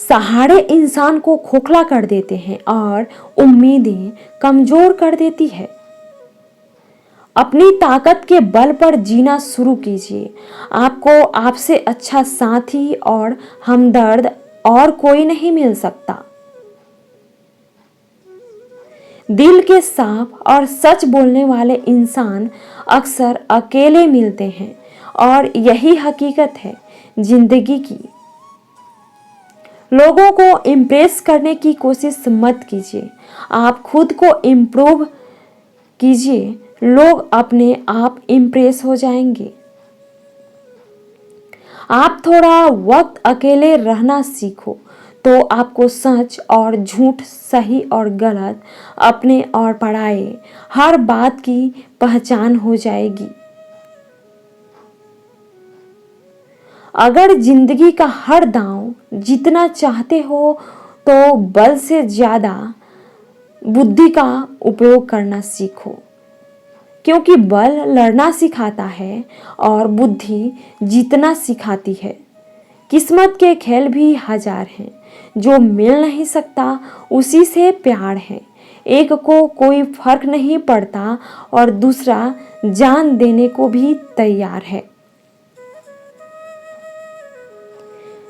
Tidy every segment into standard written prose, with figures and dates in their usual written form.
सहारे इंसान को खोखला कर देते हैं और उम्मीदें कमजोर कर देती है। अपनी ताकत के बल पर जीना शुरू कीजिए। आपको आपसे अच्छा साथी और हमदर्द और कोई नहीं मिल सकता। दिल के साफ और सच बोलने वाले इंसान अक्सर अकेले मिलते हैं और यही हकीकत है जिंदगी की। लोगों को इम्प्रेस करने की कोशिश मत कीजिए। आप खुद को इम्प्रूव कीजिए, लोग अपने आप इम्प्रेस हो जाएंगे। आप थोड़ा वक्त अकेले रहना सीखो तो आपको सच और झूठ, सही और गलत, अपने और पराये हर बात की पहचान हो जाएगी। अगर जिंदगी का हर दांव जीतना चाहते हो तो बल से ज्यादा बुद्धि का उपयोग करना सीखो, क्योंकि बल लड़ना सिखाता है और बुद्धि जीतना सिखाती है। किस्मत के खेल भी हजार हैं, जो मिल नहीं सकता उसी से प्यार है। एक को कोई फर्क नहीं पड़ता और दूसरा जान देने को भी तैयार है।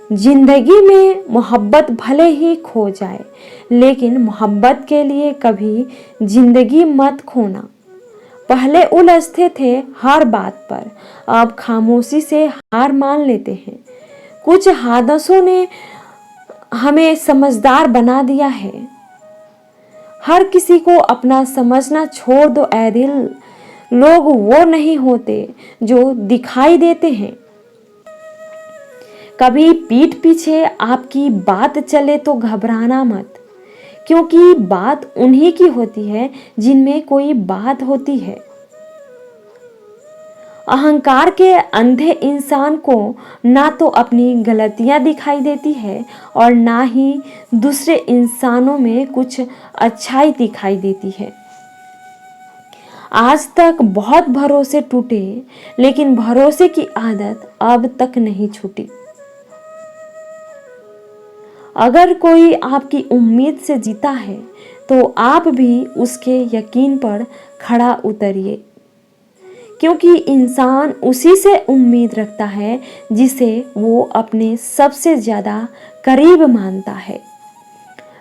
जिंदगी में मोहब्बत भले ही खो जाए, लेकिन मोहब्बत के लिए कभी जिंदगी मत खोना। पहले उलझते थे हर बात पर, अब खामोशी से हार मान लेते हैं। कुछ हादसों ने हमें समझदार बना दिया है। हर किसी को अपना समझना छोड़ दो ऐ दिल। लोग वो नहीं होते जो दिखाई देते हैं। कभी पीठ पीछे आपकी बात चले तो घबराना मत, क्योंकि बात उन्हीं की होती है जिनमें कोई बात होती है। अहंकार के अंधे इंसान को ना तो अपनी गलतियां दिखाई देती है और ना ही दूसरे इंसानों में कुछ अच्छाई दिखाई देती है। आज तक बहुत भरोसे टूटे, लेकिन भरोसे की आदत अब तक नहीं छूटी। अगर कोई आपकी उम्मीद से जीता है तो आप भी उसके यकीन पर खड़ा उतरिए, क्योंकि इंसान उसी से उम्मीद रखता है जिसे वो अपने सबसे ज्यादा करीब मानता है।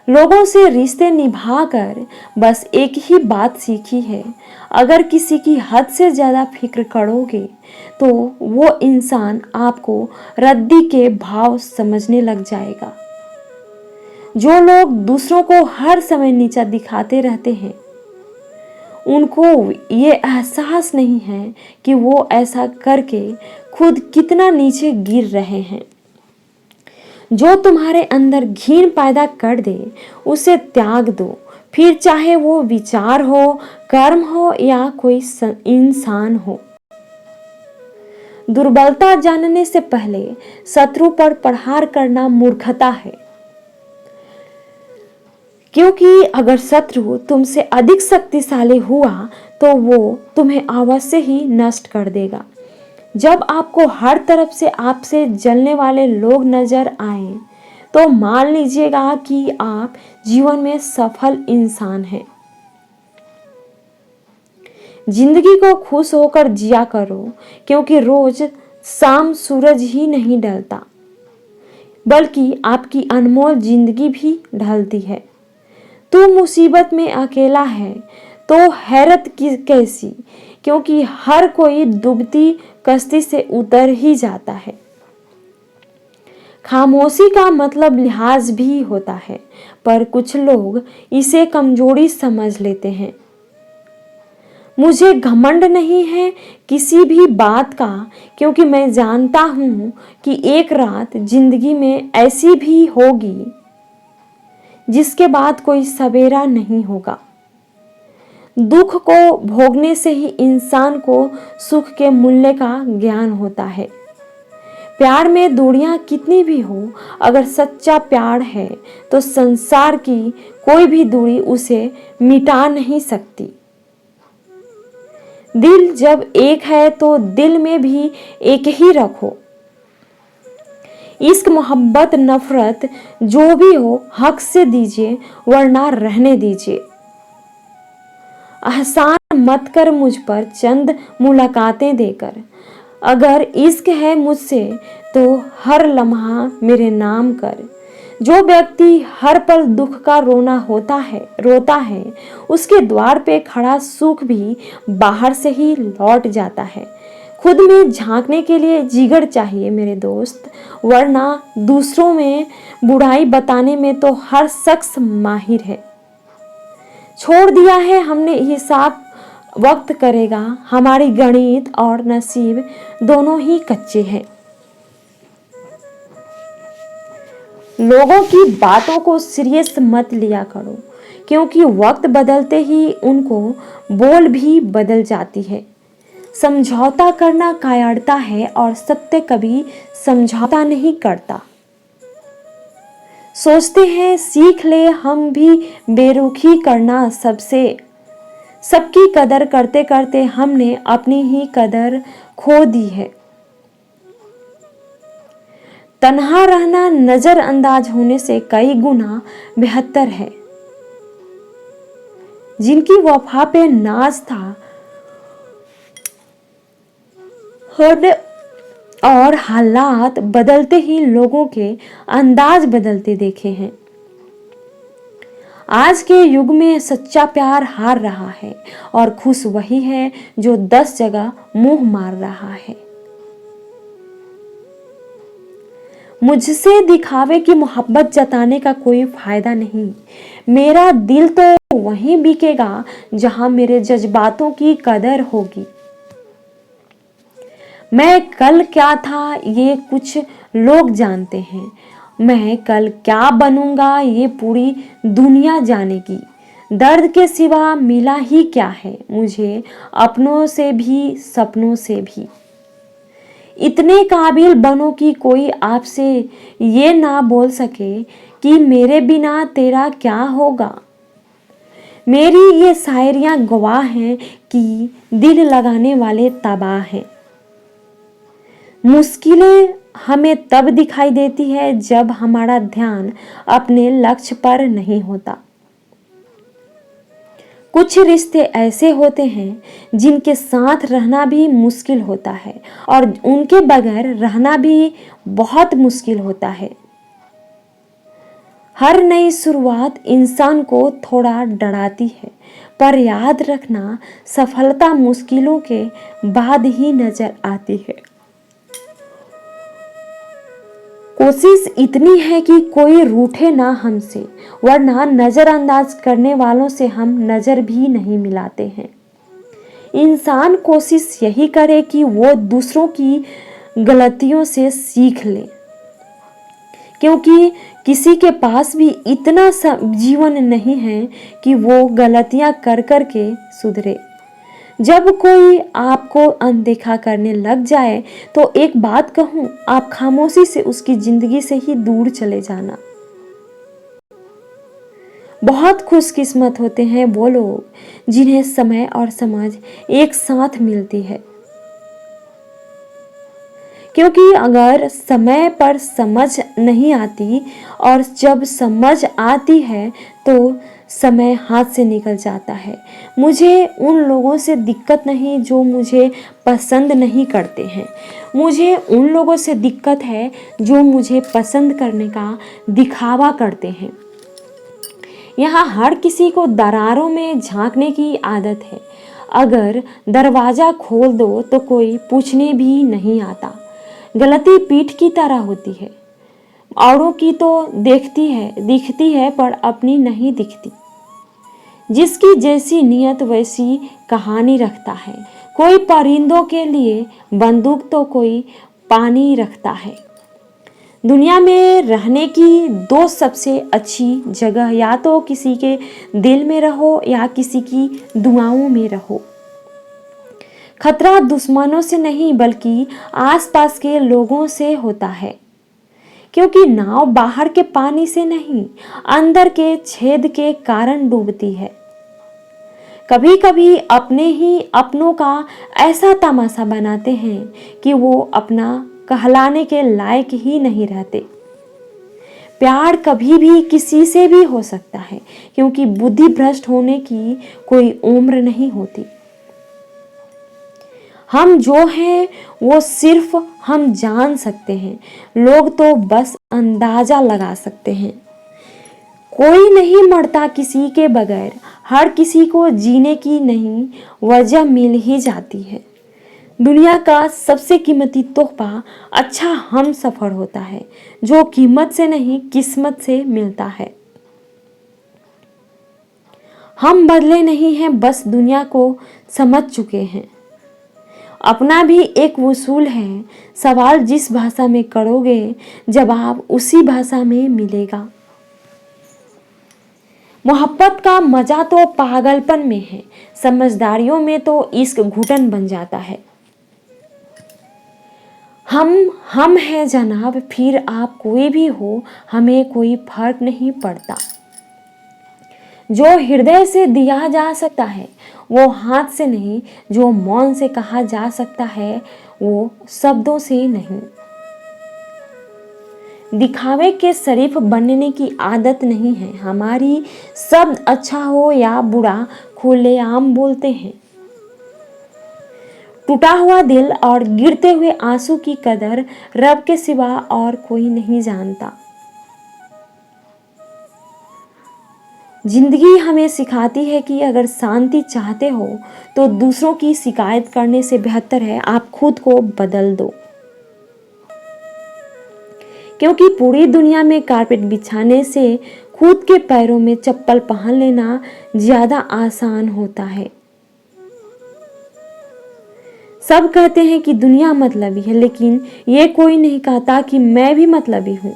लोगों से रिश्ते निभाकर बस एक ही बात सीखी है, अगर किसी की हद से ज्यादा फिक्र करोगे तो वो इंसान आपको रद्दी के भाव समझने लग जाएगा। जो लोग दूसरों को हर समय नीचा दिखाते रहते हैं, उनको ये एहसास नहीं है कि वो ऐसा करके खुद कितना नीचे गिर रहे हैं। जो तुम्हारे अंदर घिन पैदा कर दे उसे त्याग दो, फिर चाहे वो विचार हो, कर्म हो या कोई इंसान हो। दुर्बलता जानने से पहले शत्रु पर प्रहार करना मूर्खता है, क्योंकि अगर शत्रु तुमसे अधिक शक्तिशाली हुआ तो वो तुम्हें अवश्य ही नष्ट कर देगा। जब आपको हर तरफ से आपसे जलने वाले लोग नजर आए तो मान लीजिएगा कि आप जीवन में सफल इंसान हैं। जिंदगी को खुश होकर जिया करो, क्योंकि रोज शाम सूरज ही नहीं ढलता, बल्कि आपकी अनमोल जिंदगी भी ढलती है। तू मुसीबत में अकेला है तो हैरत की कैसी, क्योंकि हर कोई डूबती कश्ती से उतर ही जाता है। खामोशी का मतलब लिहाज भी होता है, पर कुछ लोग इसे कमजोरी समझ लेते हैं। मुझे घमंड नहीं है किसी भी बात का, क्योंकि मैं जानता हूं कि एक रात जिंदगी में ऐसी भी होगी जिसके बाद कोई सवेरा नहीं होगा। दुख को भोगने से ही इंसान को सुख के मूल्य का ज्ञान होता है। प्यार में दूरियां कितनी भी हो, अगर सच्चा प्यार है तो संसार की कोई भी दूरी उसे मिटा नहीं सकती। दिल जब एक है तो दिल में भी एक ही रखो। इश्क, मोहब्बत, नफरत जो भी हो हक से दीजिए, वरना रहने दीजिए। एहसान मत कर मुझ पर चंद मुलाकातें देकर। अगर इश्क है मुझसे तो हर लम्हा मेरे नाम कर। जो व्यक्ति हर पल दुख का रोता है, उसके द्वार पे खड़ा सुख भी बाहर से ही लौट जाता है। खुद में झांकने के लिए जिगर चाहिए मेरे दोस्त, वरना दूसरों में बुराई बताने में तो हर शख्स माहिर है। छोड़ दिया है हमने हिसाब, वक्त करेगा। हमारी गणित और नसीब दोनों ही कच्चे हैं। लोगों की बातों को सीरियस मत लिया करो, क्योंकि वक्त बदलते ही उनको बोल भी बदल जाती है। समझौता करना कायरता है और सत्य कभी समझौता नहीं करता। सोचते हैं सीख ले हम भी बेरुखी करना सबसे। सबकी कदर करते करते हमने अपनी ही कदर खो दी है। तन्हा रहना नजरअंदाज होने से कई गुना बेहतर है। जिनकी वफा पे नाज था और हालात बदलते ही लोगों के अंदाज बदलते देखे हैं। आज के युग में सच्चा प्यार हार रहा है और खुश वही है जो 10 जगह मुंह मार रहा है। मुझसे दिखावे की मोहब्बत जताने का कोई फायदा नहीं। मेरा दिल तो वहीं बिकेगा जहां मेरे जज्बातों की कदर होगी। मैं कल क्या था ये कुछ लोग जानते हैं, मैं कल क्या बनूंगा ये पूरी दुनिया जानेगी। दर्द के सिवा मिला ही क्या है मुझे, अपनों से भी सपनों से भी। इतने काबिल बनो कि कोई आपसे ये ना बोल सके कि मेरे बिना तेरा क्या होगा। मेरी ये शायरियां गवाह हैं कि दिल लगाने वाले तबाह हैं। मुश्किलें हमें तब दिखाई देती है जब हमारा ध्यान अपने लक्ष्य पर नहीं होता। कुछ रिश्ते ऐसे होते हैं जिनके साथ रहना भी मुश्किल होता है और उनके बगैर रहना भी बहुत मुश्किल होता है। हर नई शुरुआत इंसान को थोड़ा डराती है, पर याद रखना सफलता मुश्किलों के बाद ही नजर आती है। कोशिश इतनी है कि कोई रूठे ना हमसे, वरना नजरअंदाज करने वालों से हम नजर भी नहीं मिलाते हैं। इंसान कोशिश यही करे कि वो दूसरों की गलतियों से सीख ले, क्योंकि किसी के पास भी इतना जीवन नहीं है कि वो गलतियां कर कर के सुधरे। जब कोई आपको अनदेखा करने लग जाए तो एक बात कहूं, आप खामोशी से उसकी जिंदगी से ही दूर चले जाना। बहुत खुशकिस्मत होते हैं वो लोग जिन्हें समय और समझ एक साथ मिलती है, क्योंकि अगर समय पर समझ नहीं आती और जब समझ आती है तो समय हाथ से निकल जाता है। मुझे उन लोगों से दिक्कत नहीं जो मुझे पसंद नहीं करते हैं, मुझे उन लोगों से दिक्कत है जो मुझे पसंद करने का दिखावा करते हैं। यहाँ हर किसी को दरारों में झांकने की आदत है। अगर दरवाज़ा खोल दो तो कोई पूछने भी नहीं आता। गलती पीठ की तरह होती है, औरों की तो दिखती है पर अपनी नहीं दिखती। जिसकी जैसी नियत वैसी कहानी रखता है। कोई परिंदों के लिए बंदूक तो कोई पानी रखता है। दुनिया में रहने की 2 सबसे अच्छी जगह, या तो किसी के दिल में रहो या किसी की दुआओं में रहो। खतरा दुश्मनों से नहीं बल्कि आसपास के लोगों से होता है, क्योंकि नाव बाहर के पानी से नहीं अंदर के छेद के कारण डूबती है। कभी कभी अपने ही अपनों का ऐसा तमाशा बनाते हैं कि वो अपना कहलाने के लायक ही नहीं रहते। प्यार कभी भी किसी से भी हो सकता है, क्योंकि बुद्धि भ्रष्ट होने की कोई उम्र नहीं होती। हम जो हैं वो सिर्फ हम जान सकते हैं, लोग तो बस अंदाजा लगा सकते हैं। कोई नहीं मरता किसी के बगैर, हर किसी को जीने की नई वजह मिल ही जाती है। दुनिया का सबसे कीमती तोहफा अच्छा हम सफ़र होता है, जो कीमत से नहीं किस्मत से मिलता है। हम बदले नहीं हैं, बस दुनिया को समझ चुके हैं। अपना भी एक वसूल है, सवाल जिस भाषा में करोगे जवाब उसी भाषा में मिलेगा। मोहब्बत का मजा तो पागलपन में है, समझदारियों में तो इश्क घुटन बन जाता है। हम हैं जनाब, फिर आप कोई भी हो, हमें कोई फर्क नहीं पड़ता। जो हृदय से दिया जा सकता है वो हाथ से नहीं, जो मौन से कहा जा सकता है वो शब्दों से नहीं। दिखावे के शरीफ बनने की आदत नहीं है हमारी, शब्द अच्छा हो या बुरा खुलेआम बोलते हैं। टूटा हुआ दिल और गिरते हुए आंसू की कदर रब के सिवा और कोई नहीं जानता। जिंदगी हमें सिखाती है कि अगर शांति चाहते हो तो दूसरों की शिकायत करने से बेहतर है आप खुद को बदल दो, क्योंकि पूरी दुनिया में कारपेट बिछाने से खुद के पैरों में चप्पल पहन लेना ज्यादा आसान होता है। सब कहते हैं कि दुनिया मतलबी है, लेकिन ये कोई नहीं कहता कि मैं भी मतलबी हूँ।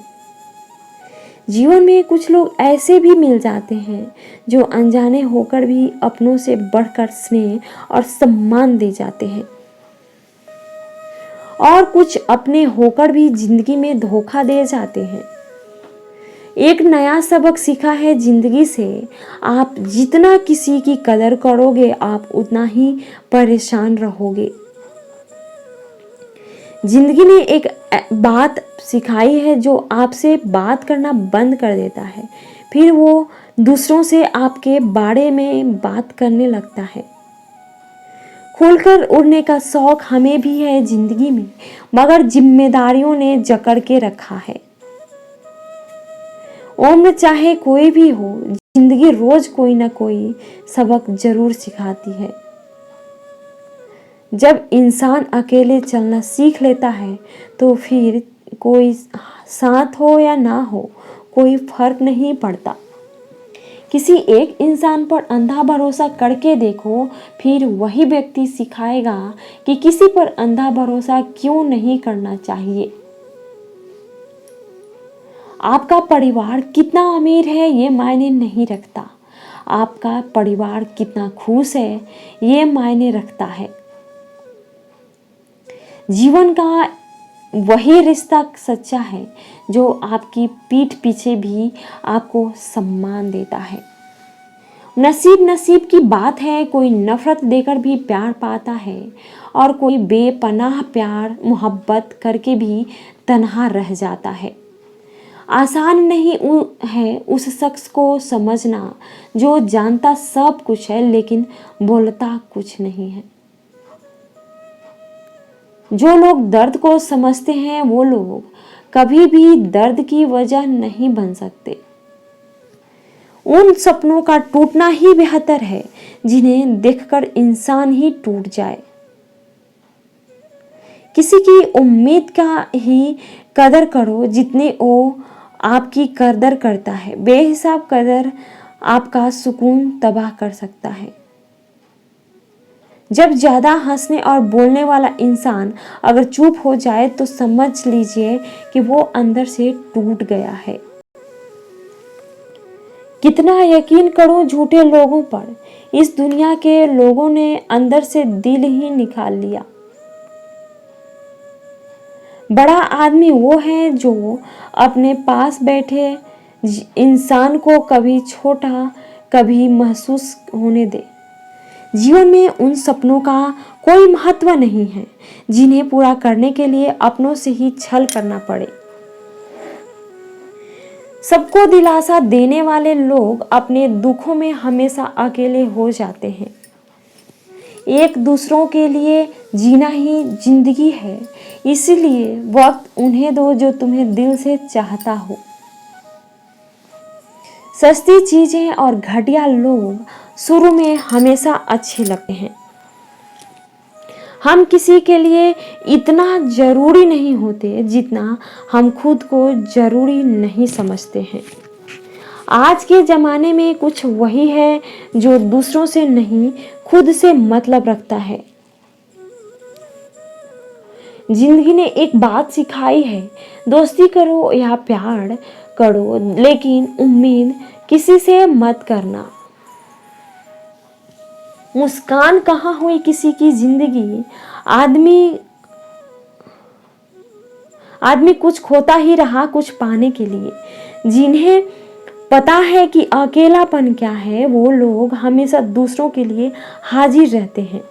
जीवन में कुछ लोग ऐसे भी मिल जाते हैं जो अनजाने होकर भी अपनों से बढ़कर स्नेह और सम्मान दे जाते हैं, और कुछ अपने होकर भी जिंदगी में धोखा दे जाते हैं। एक नया सबक सीखा है जिंदगी से, आप जितना किसी की कदर करोगे आप उतना ही परेशान रहोगे। जिंदगी ने एक बात सिखाई है, जो आपसे बात करना बंद कर देता है फिर वो दूसरों से आपके बारे में बात करने लगता है। खुलकर उड़ने का शौक हमें भी है जिंदगी में, मगर जिम्मेदारियों ने जकड़ के रखा है। उम्र चाहे कोई भी हो, जिंदगी रोज कोई ना कोई सबक जरूर सिखाती है। जब इंसान अकेले चलना सीख लेता है तो फिर कोई साथ हो या ना हो कोई फर्क नहीं पड़ता। किसी एक इंसान पर अंधा भरोसा करके देखो, फिर वही व्यक्ति सिखाएगा कि किसी पर अंधा भरोसा क्यों नहीं करना चाहिए। आपका परिवार कितना अमीर है ये मायने नहीं रखता, आपका परिवार कितना खुश है ये मायने रखता है। जीवन का वही रिश्ता सच्चा है जो आपकी पीठ पीछे भी आपको सम्मान देता है। नसीब की बात है, कोई नफरत देकर भी प्यार पाता है और कोई बेपनाह प्यार मोहब्बत करके भी तन्हा रह जाता है। आसान नहीं है उस शख्स को समझना जो जानता सब कुछ है लेकिन बोलता कुछ नहीं है। जो लोग दर्द को समझते हैं वो लोग कभी भी दर्द की वजह नहीं बन सकते। उन सपनों का टूटना ही बेहतर है जिन्हें देखकर इंसान ही टूट जाए। किसी की उम्मीद का ही कदर करो जितने वो आपकी कदर करता है। बेहिसाब कदर आपका सुकून तबाह कर सकता है। जब ज्यादा हंसने और बोलने वाला इंसान अगर चुप हो जाए तो समझ लीजिए कि वो अंदर से टूट गया है। कितना यकीन करूं झूठे लोगों पर, इस दुनिया के लोगों ने अंदर से दिल ही निकाल लिया। बड़ा आदमी वो है जो अपने पास बैठे इंसान को कभी छोटा कभी महसूस होने दे। जीवन में उन सपनों का कोई महत्व नहीं है जिन्हें पूरा करने के लिए अपनों से ही छल करना पड़े। सबको दिलासा देने वाले लोग अपने दुखों में हमेशा अकेले हो जाते हैं। एक दूसरों के लिए जीना ही जिंदगी है, इसलिए वक्त उन्हें दो जो तुम्हें दिल से चाहता हो। सस्ती चीजें और घटिया लोग शुरू में हमेशा अच्छे लगते हैं। हम किसी के लिए इतना जरूरी नहीं होते जितना हम खुद को जरूरी नहीं समझते हैं। आज के ज़माने में कुछ वही है जो दूसरों से नहीं खुद से मतलब रखता है। जिंदगी ने एक बात सिखाई है, दोस्ती करो या प्यार करो, लेकिन उम्मीद किसी से मत करना। मुस्कान कहाँ हुई किसी की जिंदगी, आदमी कुछ खोता ही रहा कुछ पाने के लिए। जिन्हें पता है कि अकेलापन क्या है, वो लोग हमेशा दूसरों के लिए हाजिर रहते हैं।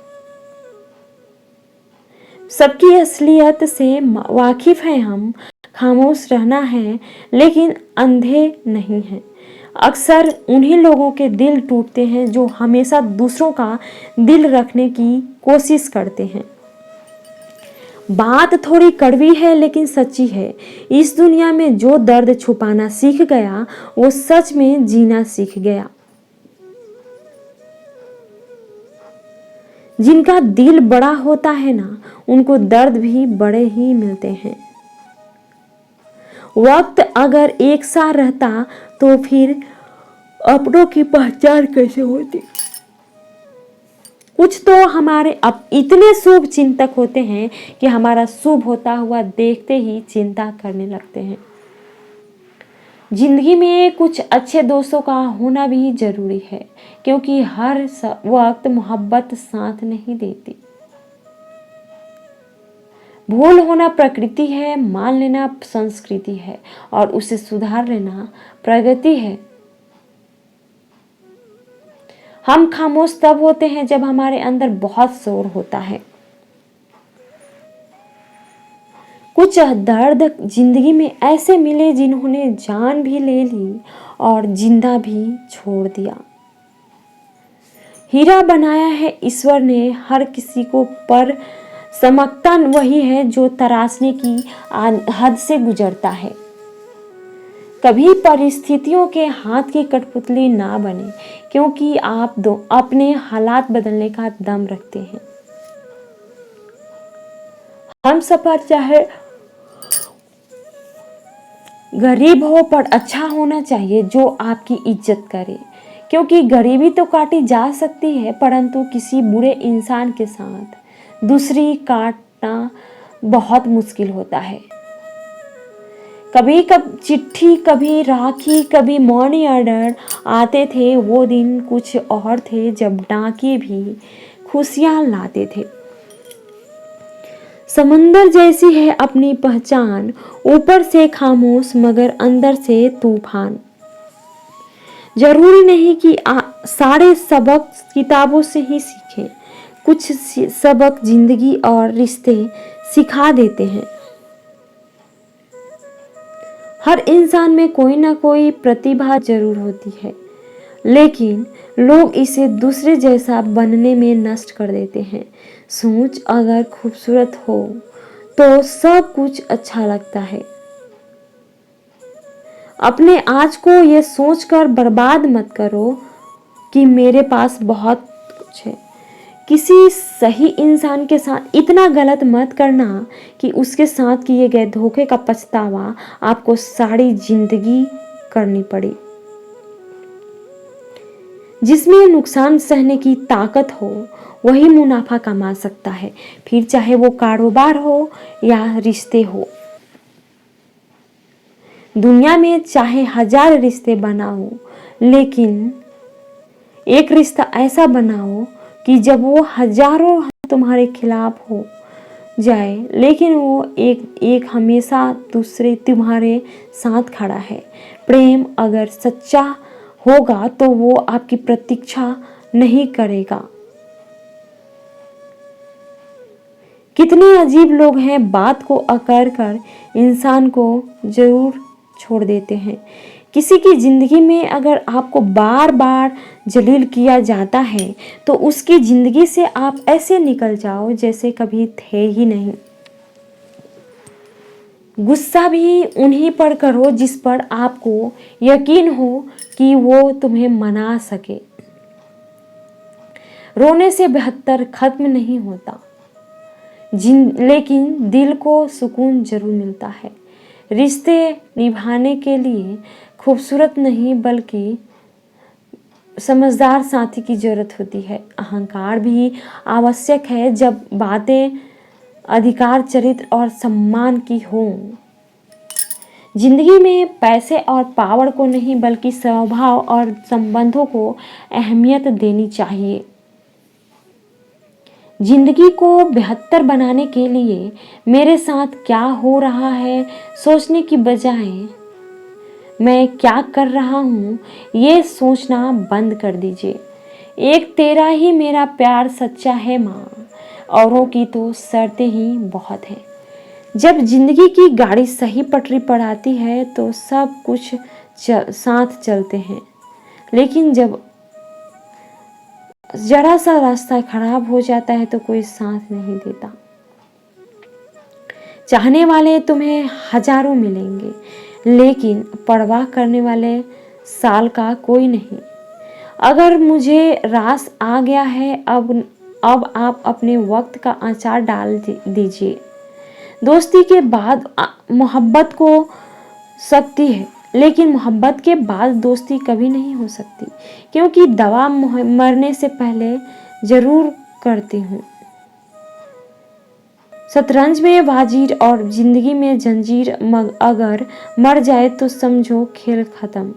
सबकी असलियत से वाकिफ है हम, खामोश रहना है लेकिन अंधे नहीं हैं। अक्सर उन्हीं लोगों के दिल टूटते हैं जो हमेशा दूसरों का दिल रखने की कोशिश करते हैं। बात थोड़ी कड़वी है लेकिन सच्ची है। इस दुनिया में जो दर्द छुपाना सीख गया वो सच में जीना सीख गया। जिनका दिल बड़ा होता है ना, उनको दर्द भी बड़े ही मिलते हैं। वक्त अगर एक साथ रहता तो फिर अपनों की पहचान कैसे होती। कुछ तो हमारे अब इतने शुभ चिंतक होते हैं कि हमारा शुभ होता हुआ देखते ही चिंता करने लगते हैं। जिंदगी में कुछ अच्छे दोस्तों का होना भी जरूरी है, क्योंकि हर वक्त मोहब्बत साथ नहीं देती। भूल होना प्रकृति है, मान लेना संस्कृति है और उसे सुधार लेना प्रगति है। हम खामोश तब होते हैं जब हमारे अंदर बहुत शोर होता है। कुछ दर्द जिंदगी में ऐसे मिले जिन्होंने जान भी ले ली और जिंदा भी छोड़ दिया। हीरा बनाया है ईश्वर ने हर किसी को, पर समकता वही है जो तराशने की हद से गुजरता है। कभी परिस्थितियों के हाथ की कठपुतली ना बने, क्योंकि आप अपने हालात बदलने का दम रखते हैं। हम सफर चाहे गरीब हो पर अच्छा होना चाहिए जो आपकी इज्जत करे, क्योंकि गरीबी तो काटी जा सकती है परंतु किसी बुरे इंसान के साथ दूसरी काटना बहुत मुश्किल होता है। कभी चिट्ठी, कभी राखी, कभी मनी ऑर्डर आते थे। वो दिन कुछ और थे जब डाके भी खुशियां लाते थे। समंदर जैसी है अपनी पहचान, ऊपर से खामोश मगर अंदर से तूफान। जरूरी नहीं कि सारे सबक किताबों से ही सीखें, कुछ सबक जिंदगी और रिश्ते सिखा देते हैं। हर इंसान में कोई ना कोई प्रतिभा जरूर होती है, लेकिन लोग इसे दूसरे जैसा बनने में नष्ट कर देते हैं। सोच अगर खूबसूरत हो तो सब कुछ अच्छा लगता है। अपने आज को ये सोचकर बर्बाद मत करो कि मेरे पास बहुत कुछ है। किसी सही इंसान के साथ इतना गलत मत करना कि उसके साथ किए गए धोखे का पछतावा आपको सारी जिंदगी करनी पड़े। जिसमें नुकसान सहने की ताकत हो वही मुनाफा कमा सकता है, फिर चाहे वो कारोबार हो या रिश्ते हो। दुनिया में चाहे 1000 रिश्ते बनाओ, लेकिन एक रिश्ता ऐसा बनाओ कि जब वो हजारों तुम्हारे खिलाफ हो जाए, लेकिन वो एक हमेशा दूसरे तुम्हारे साथ खड़ा है। प्रेम अगर सच्चा होगा तो वो आपकी प्रतीक्षा नहीं करेगा। कितने अजीब लोग हैं, बात को अकर कर इंसान को जरूर छोड़ देते हैं। किसी की ज़िंदगी में अगर आपको बार बार जलील किया जाता है तो उसकी ज़िंदगी से आप ऐसे निकल जाओ जैसे कभी थे ही नहीं। गुस्सा भी उन्हीं पर करो जिस पर आपको यकीन हो कि वो तुम्हें मना सके। रोने से बेहतर खत्म नहीं होता, लेकिन दिल को सुकून जरूर मिलता है। रिश्ते निभाने के लिए खूबसूरत नहीं बल्कि समझदार साथी की जरूरत होती है। अहंकार भी आवश्यक है जब बातें अधिकार, चरित्र और सम्मान की हो। जिंदगी में पैसे और पावर को नहीं बल्कि स्वभाव और संबंधों को अहमियत देनी चाहिए। जिंदगी को बेहतर बनाने के लिए मेरे साथ क्या हो रहा है सोचने की बजाय मैं क्या कर रहा हूँ ये सोचना बंद कर दीजिए। एक तेरा ही मेरा प्यार सच्चा है माँ, औरों की तो शर्तें ही बहुत हैं। जब जिंदगी की गाड़ी सही पटरी पर आती है तो सब कुछ साथ चलते हैं, लेकिन जब जरा सा रास्ता खराब हो जाता है तो कोई साथ नहीं देता। चाहने वाले तुम्हें हजारों मिलेंगे, लेकिन परवाह करने वाले साल का कोई नहीं। अगर मुझे रास आ गया है अब आप अपने वक्त का अचार डाल दीजिए। दोस्ती के बाद मोहब्बत को सकती है, लेकिन मोहब्बत के बाद दोस्ती कभी नहीं हो सकती, क्योंकि दवा मरने से पहले जरूर करती हूँ। शतरंज में वाजीर और जिंदगी में जंजीर अगर मर जाए तो समझो खेल खत्म।